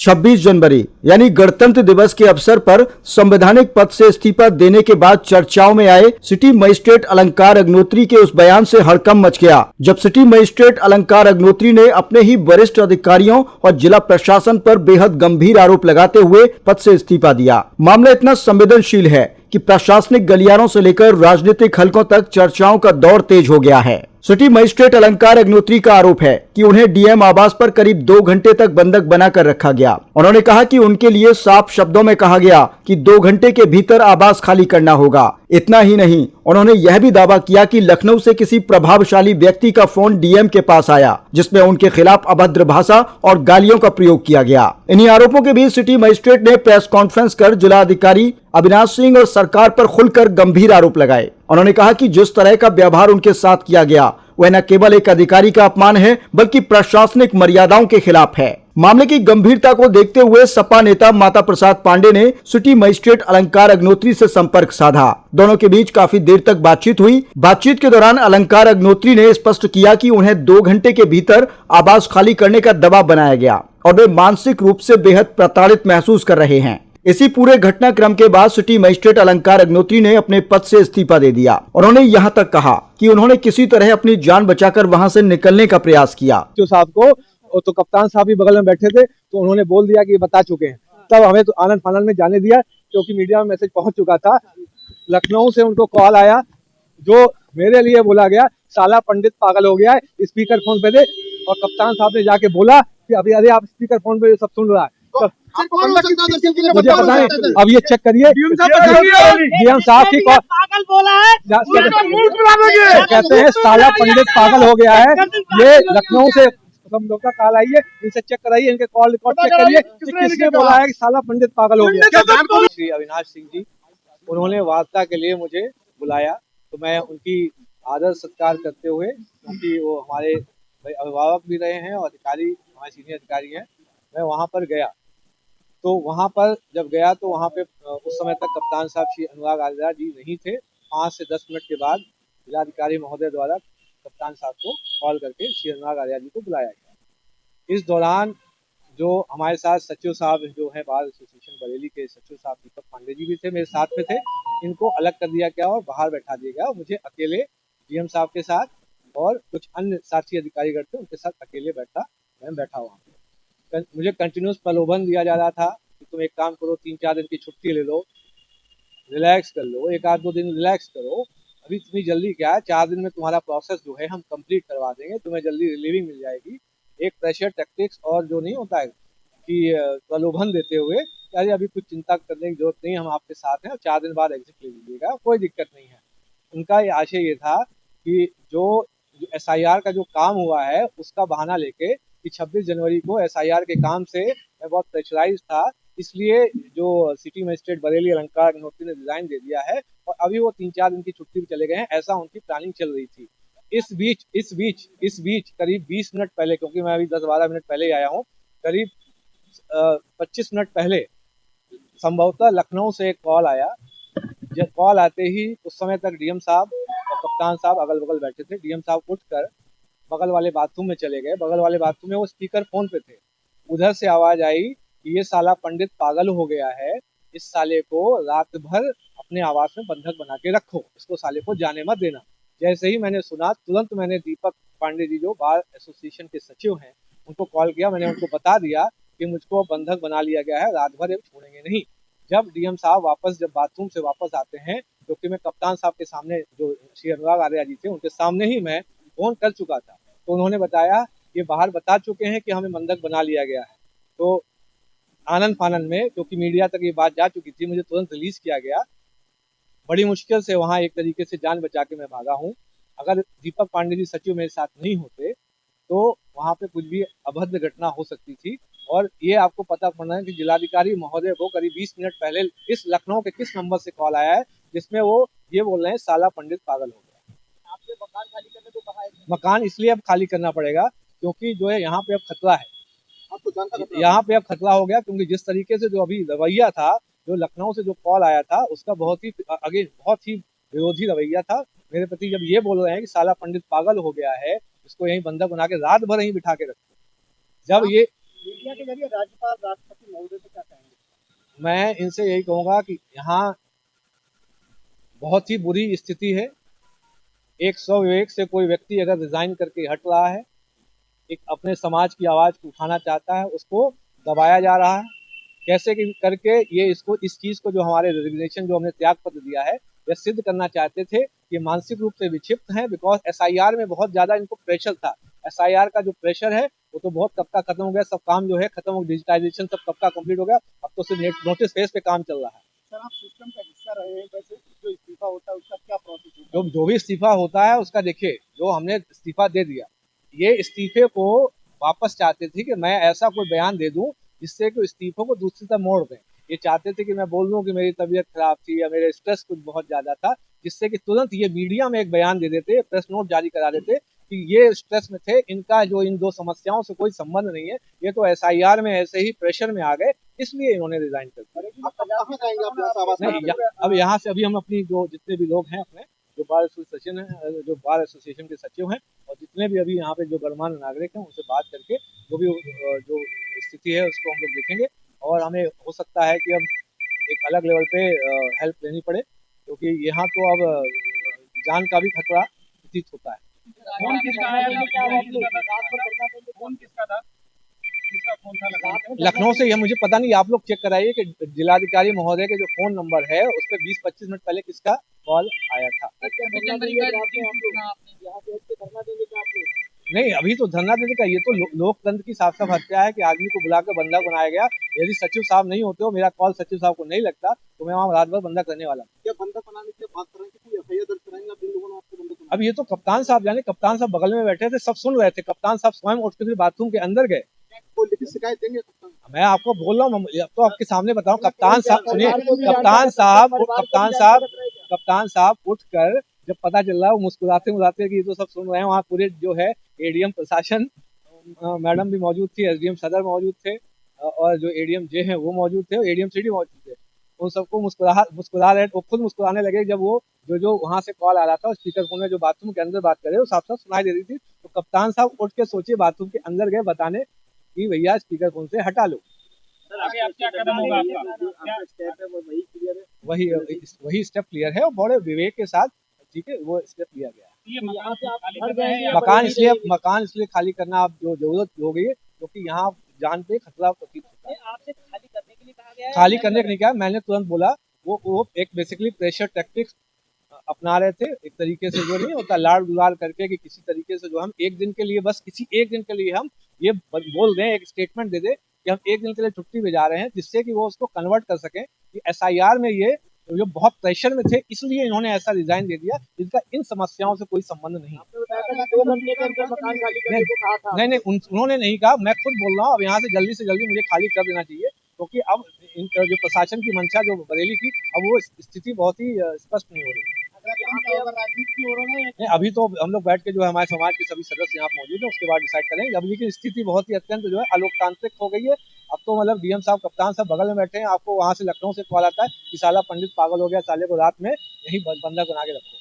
26 जनवरी यानी गणतंत्र दिवस के अवसर पर संवैधानिक पद से इस्तीफा देने के बाद चर्चाओं में आए सिटी मजिस्ट्रेट अलंकार अग्निहोत्री के उस बयान से हड़कंप मच गया, जब सिटी मजिस्ट्रेट अलंकार अग्निहोत्री ने अपने ही वरिष्ठ अधिकारियों और जिला प्रशासन पर बेहद गंभीर आरोप लगाते हुए पद से इस्तीफा दिया। मामला इतना संवेदनशील है कि प्रशासनिक गलियारों से लेकर राजनीतिक हलकों तक चर्चाओं का दौर तेज हो गया है। सिटी मजिस्ट्रेट अलंकार अग्निहोत्री का आरोप है कि उन्हें डीएम आवास पर करीब 2 घंटे तक बंधक बनाकर रखा गया। उन्होंने कहा कि उनके लिए साफ शब्दों में कहा गया कि 2 घंटे के भीतर आवास खाली करना होगा। इतना ही नहीं, उन्होंने यह भी दावा किया कि लखनऊ से किसी प्रभावशाली व्यक्ति का फोन डीएम के पास आया, जिसमें उनके खिलाफ अभद्र भाषा और गालियों का प्रयोग किया गया। इन्हीं आरोपों के बीच सिटी मजिस्ट्रेट ने प्रेस कॉन्फ्रेंस कर जिलाधिकारी अविनाश सिंह और सरकार पर खुलकर गंभीर आरोप लगाए। उन्होंने कहा कि जिस तरह का व्यवहार उनके साथ किया गया वह न केवल एक अधिकारी का अपमान है बल्कि प्रशासनिक मर्यादाओं के खिलाफ है। मामले की गंभीरता को देखते हुए सपा नेता माता प्रसाद पांडे ने सिटी मजिस्ट्रेट अलंकार अग्निहोत्री से संपर्क साधा। दोनों के बीच काफी देर तक बातचीत हुई। बातचीत के दौरान अलंकार अग्निहोत्री ने स्पष्ट किया कि उन्हें 2 घंटे के भीतर आवास खाली करने का दबाव बनाया गया और वे मानसिक रूप से बेहद प्रताड़ित महसूस कर रहे हैं। इसी पूरे घटनाक्रम के बाद सिटी मजिस्ट्रेट अलंकार अग्निहोत्री ने अपने पद से इस्तीफा दे दिया। उन्होंने यहाँ तक कहा कि उन्होंने किसी तरह अपनी जान बचाकर वहाँ से निकलने का प्रयास किया। जो साहब को तो कप्तान साहब भी बगल में बैठे थे, तो उन्होंने बोल दिया कि ये बता चुके हैं। तब हमें तो आनंद फानंद में जाने दिया, क्योंकि मीडिया में मैसेज पहुंच चुका था। लखनऊ से उनको कॉल आया, जो मेरे लिए बोला गया साला पंडित पागल हो गया है, स्पीकर फोन पे दे। और कप्तान साहब ने जाके बोला कि अभी अरे आप स्पीकर फोन पे सब सुन रहा है। मुझे पता है, अब ये चेक करिए डीएम साहब की पागल बोला है, कहते हैं साला पंडित पागल हो गया है। ये लखनऊ से हम लोग का कॉल आई है, इनसे चेक कराइए, इनके कॉल रिकॉर्ड चेक करिए कि किसने बोला है कि साला पंडित पागल हो गया। श्री अविनाश सिंह जी, उन्होंने वार्ता के लिए मुझे बुलाया, तो मैं उनकी आदर सत्कार करते हुए, क्योंकि वो हमारे अभिभावक भी रहे हैं और अधिकारी हमारे सीनियर अधिकारी हैं, मैं वहाँ पर गया। तो वहाँ पर जब गया तो वहाँ पे उस समय तक कप्तान साहब श्री अनुराग आर्या जी नहीं थे। 5 से 10 मिनट के बाद जिलाधिकारी महोदय द्वारा कप्तान साहब को कॉल करके श्री अनुराग आर्या जी को बुलाया गया। इस दौरान जो हमारे साथ सचिव साहब जो है बार एसोसिएशन बरेली के सचिव साहब दीपक पांडे जी भी थे, मेरे साथ में थे। इनको अलग कर दिया गया और बाहर बैठा दिया गया। मुझे अकेले डीएम साहब के साथ और कुछ अन्य साथी अधिकारीगण थे, उनके साथ अकेले मैं बैठा वहाँ पे। मुझे कंटिन्यूस प्रलोभन दिया जा रहा था कि तुम एक काम करो, 3-4 दिन की छुट्टी ले लो, रिलैक्स कर लो, 1-2 दिन रिलैक्स करो, अभी इतनी जल्दी क्या है, 4 दिन में तुम्हारा प्रोसेस जो है हम कंप्लीट करवा देंगे, तुम्हें जल्दी रिलीविंग मिल जाएगी। एक प्रेशर टैक्टिक्स और जो नहीं होता है कि प्रलोभन देते हुए अरे अभी कुछ चिंता करने की जरूरत नहीं, हम आपके साथ हैं और 4 दिन बाद एग्जिट ले लीजिएगा, कोई दिक्कत नहीं है। उनका ये आशय ये था कि जो SIR का जो काम हुआ है उसका बहाना लेके कि 26 जनवरी को SIR के काम से मैं बहुत प्रेशराइज था, इसलिए जो सिटी मजिस्ट्रेट बरेली अलंकार अग्निहोत्री ने रिजाइन दे दिया है और अभी वो 3-4 दिन की छुट्टी पे चले गए हैं, ऐसा उनकी प्लानिंग चल रही थी। इस बीच करीब 20 मिनट पहले, क्योंकि मैं अभी 10-12 मिनट पहले ही आया हूँ, करीब 25 मिनट पहले संभवतः लखनऊ से एक कॉल आया। जब कॉल आते ही उस समय तक डीएम साहब और कप्तान साहब अगल बगल बैठे थे। डीएम साहब उठकर बगल वाले बाथरूम में चले गए। बगल वाले बाथरूम में वो स्पीकर फोन पे थे। उधर से आवाज आई कि ये साला पंडित पागल हो गया है, इस साले को रात भर अपने आवास में बंधक बना के रखो, इसको साले को जाने मत देना। जैसे ही मैंने सुना, तुरंत मैंने दीपक पांडे जी जो बार एसोसिएशन के सचिव हैं उनको कॉल किया। मैंने उनको बता दिया कि मुझको बंधक बना लिया गया है, रात भर छोड़ेंगे नहीं। जब डीएम साहब जब बाथरूम से वापस आते हैं, क्योंकि मैं कप्तान साहब के सामने जो श्री अनुराग आर्या जी थे उनके सामने ही मैं फोन कर चुका था, तो उन्होंने बताया ये बाहर बता चुके हैं कि हमें बंधक बना लिया गया है। तो आनंद फानंद में, क्योंकि मीडिया तक ये बात जा चुकी थी, मुझे तुरंत रिलीज किया गया। बड़ी मुश्किल से वहाँ एक तरीके से जान बचा के मैं भागा हूँ। अगर दीपक पांडे जी सचिव मेरे साथ नहीं होते तो वहाँ पे कुछ भी अभद्र घटना हो सकती थी। और ये आपको पता पड़ना है कि जिलाधिकारी महोदय को करीब 20 मिनट पहले इस लखनऊ के किस नंबर से कॉल आया है जिसमें वो ये बोल रहे हैं साला पंडित पागल हो गया। आपने मकान खाली करने को कहा है? मकान इसलिए अब खाली करना पड़ेगा क्योंकि जो है यहाँ पे अब खतरा है। यहाँ पे अब खतरा हो गया, क्योंकि जिस तरीके से जो अभी रवैया था, जो लखनऊ से जो कॉल आया था उसका बहुत ही विरोधी रवैया था मेरे प्रति। जब ये बोल रहे हैं कि साला पंडित पागल हो गया है, इसको यहीं बंधक बना के रात भर यहीं बिठा के रखो, जब ये मीडिया के जरिए राज्यपाल राष्ट्रपति महोदय से क्या कहेंगे? मैं इनसे यही कहूंगा कि यहाँ बहुत ही बुरी स्थिति है। 101 से कोई व्यक्ति अगर रिजाइन करके हट रहा है, एक अपने समाज की आवाज को उठाना चाहता है, उसको दबाया जा रहा है। कैसे कि करके ये इसको इस चीज को जो हमारे रेजिग्नेशन जो हमने त्याग पत्र दिया है, यह सिद्ध करना चाहते थे कि मानसिक रूप से विक्षिप्त हैं। बिकॉज एसआईआर में बहुत ज्यादा इनको प्रेशर था। एसआईआर का जो प्रेशर है वो तो बहुत कब का खत्म हो गया, सब काम जो है खत्म हो, डिजिटाइजेशन सब कब का कंप्लीट हो गया। अब तो सिर्फ नोटिस फेस पे काम चल रहा है। सर, आप सिस्टम का हिस्सा रहे हैं, वैसे जो इस्तीफा होता है उसका क्या प्रोसेस होता है? जो भी इस्तीफा होता है उसका देखिए, जो हमने इस्तीफा दे दिया, ये इस्तीफे को वापस चाहते थे कि मैं ऐसा कोई बयान दे दूं जिससे कि इस्तीफे को दूसरी तरफ मोड़ दें। ये चाहते थे कि मैं बोल दूं कि मेरी तबीयत खराब थी या मेरे स्ट्रेस कुछ बहुत ज्यादा था, जिससे कि तुरंत ये मीडिया में एक बयान दे देते, प्रेस नोट जारी करा देते कि ये स्ट्रेस में थे, इनका जो इन दो समस्याओं से कोई संबंध नहीं है, ये तो एसआईआर में ऐसे ही प्रेशर में आ गए, इसलिए इन्होंने रिजाइन कर दिया। आप कहाँ जाएंगे अपना आवास? नहीं, अब यहाँ से अभी हम अपनी जो जितने भी लोग हैं अपने जो बार एसोसिएशन है, जो बार एसोसिएशन के सचिव हैं और जितने भी अभी यहाँ पे जो गणमान्य नागरिक हैं, उनसे बात करके जो भी जो स्थिति है उसको हम लोग देखेंगे। और हमें हो सकता है कि अब एक अलग लेवल पे हेल्प लेनी पड़े, क्योंकि यहाँ तो अब जान का भी खतरा प्रतीत होता है। फोन किसका आया था? फोन किसका था? किसका फोन था? लखनऊ से ये मुझे पता नहीं, आप लोग चेक कराइए कि जिलाधिकारी महोदय के जो फोन नंबर है उस पर 20-25 मिनट पहले किसका कॉल आया था। नहीं, अभी तो धरना देने का, ये तो लोकतंत्र की साफ साफ हत्या है कि आदमी को बुलाकर बंधक बनाया गया। यदि सचिव साहब नहीं होते हो, मेरा कॉल सचिव साहब को नहीं लगता, तो मैं वहाँ रात भर बंधक रहने वाला। क्या बंधक बनाने की बात कर रहे हैं कि कोई एफआईआर दर्ज कराएंगे आप जिन लोगों ने आपको बंधक बनाया? अब ये तो कप्तान साहब जाने, कप्तान साहब बगल में बैठे थे, सब सुन रहे थे। कप्तान साहब स्वयं उठ के फिर बाथरूम के अंदर गए। कोई लिखित शिकायत देंगे कप्तान? मैं आपको बोल रहा हूँ, अब तो आपके सामने बताऊं। कप्तान साहब सुनिए, कप्तान साहब उठकर जब पता चल रहा है, वो मुस्कुराते मुस्कुराते कि ये तो सब सुन रहे हैं। वहाँ पूरे जो है एडीएम प्रशासन मैडम भी मौजूद थी, एसडीएम सदर मौजूद थे और जो एडीएम जे हैं वो मौजूद थे और एडीएम सिटी मौजूद थे। उन सबको मुस्कुरा रहे, वो खुद मुस्कुराने लगे जब वो जो वहाँ से कॉल आ रहा था, स्पीकर फोन में जो बाथरूम के अंदर बात कर रहे, वो साफ साफ सुनाई दे रही थी। तो कप्तान साहब उठ के सोचिए बाथरूम के अंदर गए बताने कि भैया स्पीकर फोन से हटा लो। आगे अब क्या कदम होगा आपका? स्टेप है वो वही क्लियर है? वही स्टेप क्लियर है और बड़े विवेक के साथ, ठीक है, वो स्टेप लिया गया है। मकान इसलिए खाली करना अब जो जरूरत हो गई है, क्योंकि यहाँ जान पे खतरा प्रतीत होता है। आपसे खाली करने के लिए कहा गया है? खाली करने के नहीं कहा, मैंने तुरंत बोला। वो एक बेसिकली प्रेशर टैक्टिक्स अपना रहे थे, एक तरीके से जो नहीं होता लाड़ दुलार करके कि किसी तरीके से जो हम एक दिन के लिए, बस किसी एक दिन के लिए हम ये बोल दें, एक स्टेटमेंट दे दे कि हम एक दिन के लिए छुट्टी पे जा रहे हैं, जिससे कि वो उसको कन्वर्ट कर सकें कि एसआईआर में ये जो बहुत प्रेशर में थे, इसलिए इन्होंने ऐसा रिजाइन दे दिया, जिनका इन समस्याओं से कोई संबंध नहीं। नहीं, उन्होंने नहीं कहा, मैं खुद बोल रहा हूँ। अब यहाँ से जल्दी मुझे खाली कर देना चाहिए, क्योंकि अब जो प्रशासन की मंशा जो बरेली थी, अब वो स्थिति बहुत ही स्पष्ट नहीं हो रही। नहीं, अभी तो हम लोग बैठ के जो है हमारे समाज के सभी सदस्य यहाँ मौजूद हैं, उसके बाद डिसाइड करेंगे। अब लेकिन स्थिति बहुत ही अत्यंत जो है अलोकतांत्रिक हो गई है। अब तो मतलब डीएम साहब, कप्तान साहब बगल में बैठे हैं, आपको वहाँ से लखनऊ से कॉल आता है कि साला पंडित पागल हो गया, साले को रात में यही बंधक बना के रखो।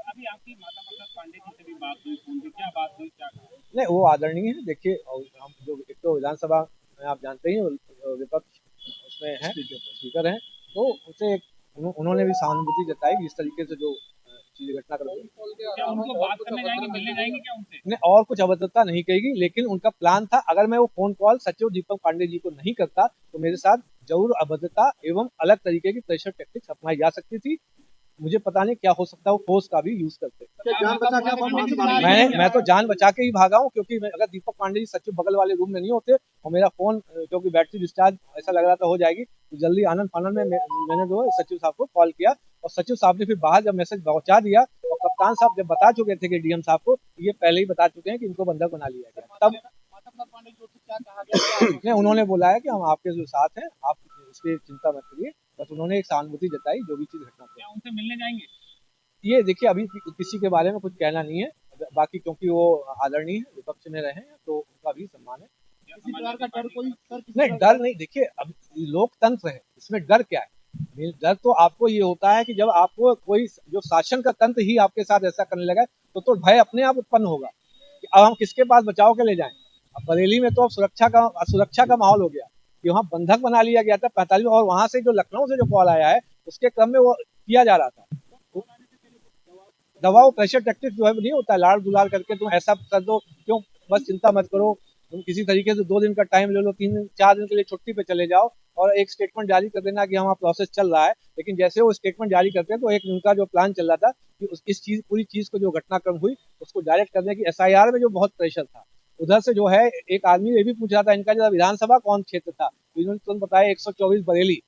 अभी आपकी माता पांडे जी से भी बात हुई, क्या बात हुई, क्या कहा? नहीं, वो आदरणीय है। देखिए, हम जो एक तो विधानसभा में आप जानते ही विपक्ष उसमें है, स्पीकर हैं, तो उनसे उन्होंने भी सहानुभूति जताई इस तरीके से जो चीज घटना कर। क्या उनको बात करने जाएंगे, मिलने जाएंगे क्या उनसे? नहीं, और कुछ अभद्रता नहीं कहेगी, लेकिन उनका प्लान था, अगर मैं वो फोन कॉल सचिव दीपक पांडे जी को नहीं करता तो मेरे साथ जरूर अभद्रता एवं अलग तरीके की प्रेशर टैक्टिक्स अपनाई जा सकती थी। मुझे पता नहीं क्या हो सकता है, वो फोर्स का भी यूज करते। मैं तो जान बचा के ही भागा हूँ, क्योंकि अगर दीपक पांडे जी सचिव बगल वाले रूम में नहीं होते और मेरा फोन, क्योंकि बैटरी डिस्चार्ज ऐसा लग रहा था हो जाएगी, तो जल्दी आनंद फानंद में मैंने जो है सचिव साहब को कॉल किया और सचिव साहब ने फिर बाहर जब मैसेज पहुंचा दिया, और कप्तान साहब जब बता चुके थे कि डीएम साहब को, ये पहले ही बता चुके हैं कि इनको बंधक बना लिया गया। तब नहीं, उन्होंने बोला है कि हम आपके जो साथ हैं, आप इसकी चिंता मत करिए। बस उन्होंने एक सहानुभूति जताई जो भी चीज घटना। क्या उनसे मिलने जाएंगे? ये देखिए, अभी किसी के बारे में कुछ कहना नहीं है, बाकी क्योंकि वो आदरणीय है, विपक्ष में रहे हैं, तो उनका भी सम्मान है। किसी प्रकार का डर कोई नहीं, डर नहीं। देखिए, अब लोकतंत्र है, इसमें डर क्या है? डर तो आपको ये होता है कि जब आपको कोई जो शासन का तंत्र ही आपके साथ ऐसा करने लगा, तो भय अपने आप उत्पन्न होगा कि अब हम किसके पास बचाव के ले जाएं। अब बरेली में तो अब सुरक्षा का माहौल हो गया कि वहाँ बंधक बना लिया गया था 45 और वहां से जो लखनऊ से जो कॉल आया है उसके क्रम में वो किया जा रहा था। दबाव प्रेशर टैक्टिक जो है नहीं होता, लाड़ दुलार करके तुम ऐसा कर दो, क्यों, बस चिंता मत करो, तुम किसी तरीके से 2 दिन का टाइम ले लो, 3-4 दिन के लिए छुट्टी पे चले जाओ और एक स्टेटमेंट जारी कर देना कि हमारा प्रोसेस चल रहा है। लेकिन जैसे वो स्टेटमेंट जारी करते हैं तो एक उनका जो प्लान चल रहा था कि इस चीज पूरी चीज को जो घटनाक्रम हुई उसको डायरेक्ट करने की एसआईआर में जो बहुत प्रेशर था उधर से जो है। एक आदमी ये भी पूछ रहा था इनका जो विधानसभा कौन क्षेत्र था, तो इन्होंने तुरंत बताया 124 बरेली,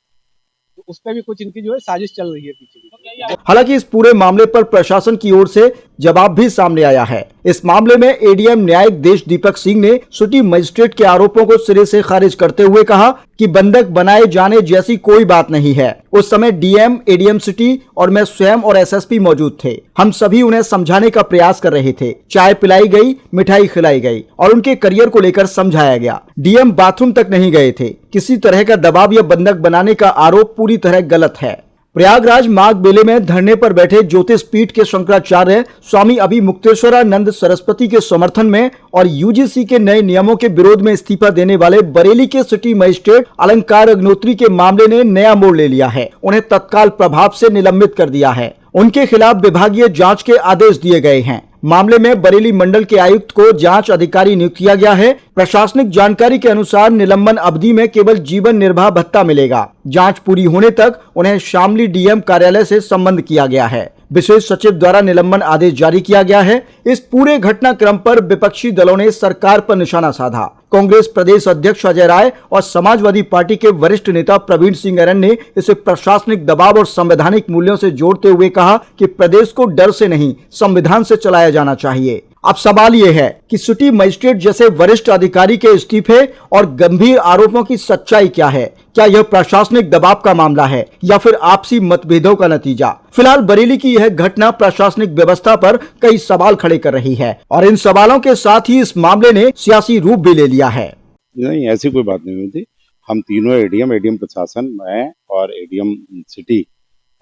तो उस पर भी कुछ इनकी जो है साजिश चल रही है पीछे की। हालांकि इस पूरे मामले पर प्रशासन की ओर से जवाब भी सामने आया है। इस मामले में एडीएम न्यायिक देश दीपक सिंह ने सिटी मजिस्ट्रेट के आरोपों को सिरे से खारिज करते हुए कहा कि बंधक बनाए जाने जैसी कोई बात नहीं है। उस समय डीएम, एडीएम सिटी और मैं स्वयं और एसएसपी मौजूद थे। हम सभी उन्हें समझाने का प्रयास कर रहे थे। चाय पिलाई गई, मिठाई खिलाई गई और उनके करियर को लेकर समझाया गया। डीएम बाथरूम तक नहीं गए थे। किसी तरह का दबाव या बंधक बनाने का आरोप पूरी तरह गलत है। प्रयागराज माघ मेले में धरने पर बैठे ज्योतिष पीठ के शंकराचार्य स्वामी अभिमुक्तेश्वरानंद सरस्वती के समर्थन में और यूजीसी के नए नियमों के विरोध में इस्तीफा देने वाले बरेली के सिटी मजिस्ट्रेट अलंकार अग्नोत्री के मामले ने नया मोड़ ले लिया है। उन्हें तत्काल प्रभाव से निलंबित कर दिया है। उनके खिलाफ विभागीय जांच के आदेश दिए गए हैं। मामले में बरेली मंडल के आयुक्त को जांच अधिकारी नियुक्त किया गया है। प्रशासनिक जानकारी के अनुसार निलंबन अवधि में केवल जीवन निर्वाह भत्ता मिलेगा। जांच पूरी होने तक उन्हें शामली डीएम कार्यालय से संबंध किया गया है। विशेष सचिव द्वारा निलंबन आदेश जारी किया गया है। इस पूरे घटनाक्रम पर विपक्षी दलों ने सरकार पर निशाना साधा। कांग्रेस प्रदेश अध्यक्ष अजय राय और समाजवादी पार्टी के वरिष्ठ नेता प्रवीण सिंह ऐरन ने इसे प्रशासनिक दबाव और संवैधानिक मूल्यों से जोड़ते हुए कहा कि प्रदेश को डर से नहीं, संविधान से चलाया जाना चाहिए। अब सवाल ये है कि सिटी मजिस्ट्रेट जैसे वरिष्ठ अधिकारी के इस्तीफे और गंभीर आरोपों की सच्चाई क्या है? क्या यह प्रशासनिक दबाव का मामला है या फिर आपसी मतभेदों का नतीजा? फिलहाल बरेली की यह घटना प्रशासनिक व्यवस्था पर कई सवाल खड़े कर रही है और इन सवालों के साथ ही इस मामले ने सियासी रूप भी ले लिया है। नहीं, ऐसी कोई बात नहीं हुई थी। हम तीनों एडीएम प्रशासन, मैं और एडीएम सिटी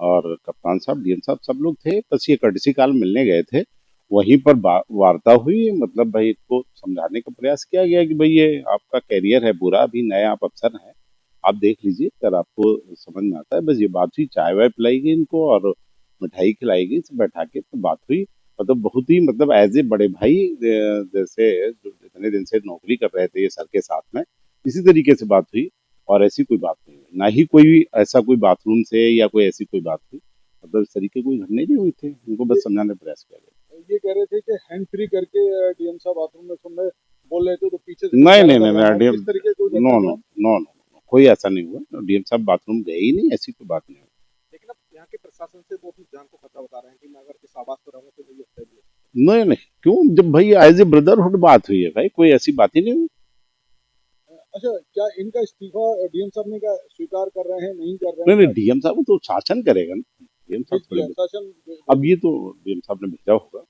और कप्तान साहब, डीएम साहब, सब लोग थे। बस ये कर्टसी कॉल मिलने गए थे। वहीं पर वार्ता हुई। मतलब भाई इसको समझाने का प्रयास किया गया कि भाई ये आपका कैरियर है पूरा, अभी नए आप अफसर हैं, आप देख लीजिए, अगर आपको समझ में आता है। बस ये बात हुई, चाय वाय पिलाई गई इनको और मिठाई खिलाई गई, सब बैठा के तो बात हुई। मतलब बहुत ही, मतलब एज ए बड़े भाई जैसे जो इतने दिन से नौकरी कर रहे थे ये सर के साथ में, इसी तरीके से बात हुई और ऐसी कोई बात नहीं हुई। ना ही कोई ऐसा कोई बाथरूम से या कोई ऐसी कोई बात हुई। मतलब इस तरीके कोई घटना नहीं हुई थी। उनको बस समझाने का प्रयास किया गया। ये कह रहे थे कि हैंड फ्री करके डीएम साहब बाथरूम में सुन रहे बोल रहे थे, तो पीछे से नहीं, डीएम, इस तरीके कोई नो, कोई ऐसा नहीं हुआ। डीएम साहब बाथरूम गए ही नहीं, ऐसी कोई बात नहीं हुई। लेकिन अब यहाँ के प्रशासन से वो अपनी जान को खतरा बता रहे हैं कि मैं अगर इस आवाज पर रहूं तो मुझे अच्छा नहीं, क्यों? जब भाई एज ए ब्रदरहुड बात हुई है भाई, कोई ऐसी बात ही नहीं हुई। अच्छा, क्या इनका इस्तीफा डीएम साहब ने क्या स्वीकार कर रहे हैं, नहीं कर रहे नहीं, डीएम साहब तो शासन करेगा ना। डीएम साहब शासन? अब ये तो डीएम साहब ने भेजा होगा।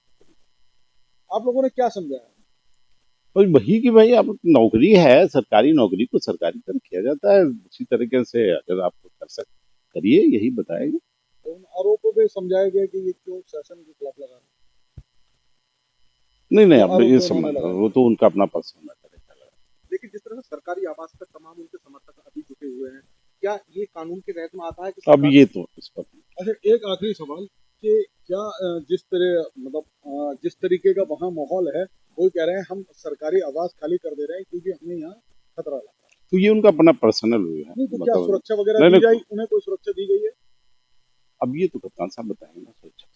आप लोगों ने क्या समझाया? और वही कि भाई अब नौकरी है, सरकारी नौकरी को सरकारी तरह किया जाता है, उसी तरीके से अगर आप कर सकते करिए, यही बताएंगे। तो उन आरोपों पे समझाया गया कि ये क्यों शासन के खिलाफ लगा रहे हैं। नहीं, अब ये समझ, वो तो उनका अपना पर्सनल मैटर है। लेकिन जिस तरह से सरकारी आवास पर तमाम उनके समर्थक अभी जुटे हुए हैं, क्या ये कानून के तहत में आता है कि अब ये तो इस पर। अच्छा, एक आखिरी सवाल कि क्या जिस तरीके का वहाँ माहौल है, वो कह रहे हैं हम सरकारी आवास खाली कर दे रहे हैं क्योंकि हमें यहाँ खतरा लग रहा है। तो ये उनका अपना पर्सनल व्यू है। तो क्या सुरक्षा वगैरह दी जाए? उन्हें कोई सुरक्षा दी गई है? अब ये तो कप्तान साहब बताएंगे ना सुरक्षा।